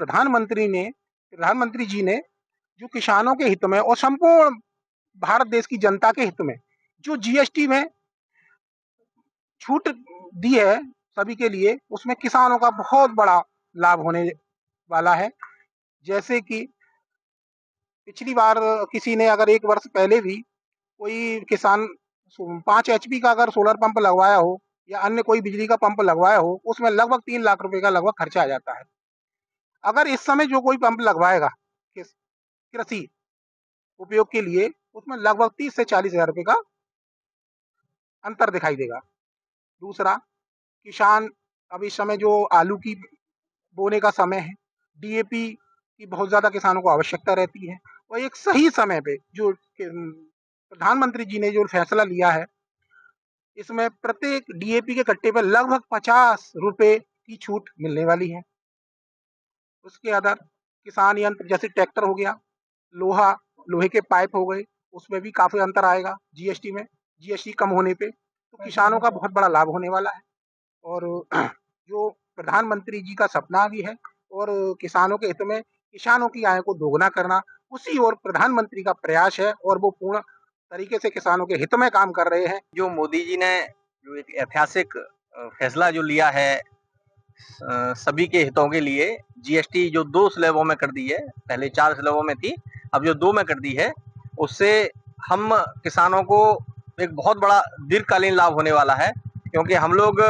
प्रधानमंत्री जी ने जो किसानों के हित में और संपूर्ण भारत देश की जनता के हित में जो जीएसटी में छूट दी है सभी के लिए, उसमें किसानों का बहुत बड़ा लाभ होने वाला है। जैसे कि पिछली बार किसी ने अगर 1 वर्ष पहले भी कोई किसान 5 एचपी का अगर सोलर पंप लगवाया हो या अन्य कोई बिजली का पंप लगवाया हो, उसमें लगभग 3 लाख रुपए का लगभग खर्चा आ जाता है। अगर इस समय जो कोई पंप लगवाएगा कृषि उपयोग के लिए, उसमें लगभग 30 से 40 हजार रुपए का अंतर दिखाई देगा। दूसरा, किसान अब इस समय जो आलू की बोने का समय है, डीएपी की बहुत ज्यादा किसानों को आवश्यकता रहती है और एक सही समय पे जो प्रधानमंत्री जी ने जो फैसला लिया है, इसमें प्रत्येक डीएपी के कट्टे पर लगभग 50 रुपए की छूट मिलने वाली है। उसके अदर किसान यंत्र जैसे ट्रैक्टर हो गया, लोहे के पाइप हो गए, उसमें भी काफी अंतर आएगा जीएसटी में। जीएसटी कम होने पे तो किसानों का बहुत बड़ा लाभ होने वाला है और जो प्रधानमंत्री जी का सपना भी है और किसानों के हित में किसानों की आय को दोगुना करना, उसी और प्रधानमंत्री का प्रयास है और वो पूर्ण तरीके से किसानों के हित में काम कर रहे हैं। जो मोदी जी ने जो एक ऐतिहासिक फैसला जो लिया है सभी के हितों के लिए, जीएसटी जो 2 स्लैबों में कर दी है, पहले 4 स्लैबों में थी, अब जो 2 में कर दी है, उससे हम किसानों को एक बहुत बड़ा दीर्घकालीन लाभ होने वाला है। क्योंकि हम लोग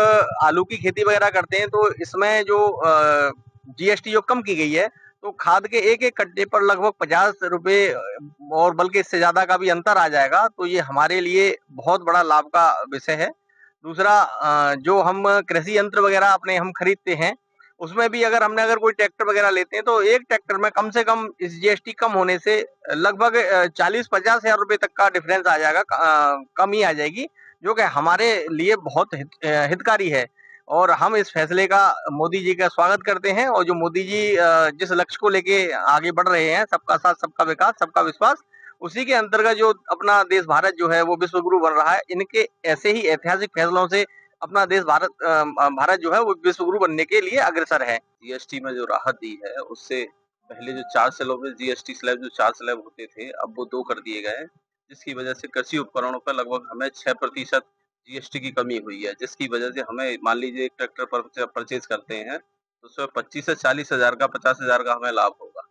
आलू की खेती वगैरह करते हैं तो इसमें जो जीएसटी जो कम की गई है, तो खाद के एक कट्टे पर लगभग 50 रुपए और बल्कि इससे ज्यादा का भी अंतर आ जाएगा, तो ये हमारे लिए बहुत बड़ा लाभ का विषय है। दूसरा, जो हम कृषि यंत्र वगैरह अपने हम खरीदते हैं, उसमें भी अगर कोई ट्रैक्टर वगैरह लेते हैं तो एक ट्रैक्टर में कम से कम इस जीएसटी कम होने से लगभग 40-50 हजार रुपए तक का डिफरेंस आ जाएगा, कम ही आ जाएगी, जो कि हमारे लिए बहुत हितकारी है। और हम इस फैसले का मोदी जी का स्वागत करते हैं और जो मोदी जी जिस लक्ष्य को लेके आगे बढ़ रहे हैं, सबका साथ सबका विकास सबका विश्वास, उसी के अंतर्गत जो अपना देश भारत जो है वो विश्व गुरु बन रहा है। इनके ऐसे ही ऐतिहासिक फैसलों से अपना देश भारत जो है वो विश्व गुरु बनने के लिए अग्रसर है। जीएसटी में जो राहत दी है, उससे पहले जो 4 स्लैब में जीएसटी स्लैब जो 4 स्लैब होते थे, अब वो 2 कर दिए गए हैं, जिसकी वजह से कृषि उपकरणों पर लगभग हमें 6% जीएसटी की कमी हुई है, जिसकी वजह से हमें मान लीजिए एक ट्रैक्टर पर परचेज करते हैं तो उसमें 25 से 40 हजार का 50 हजार का हमें लाभ होगा।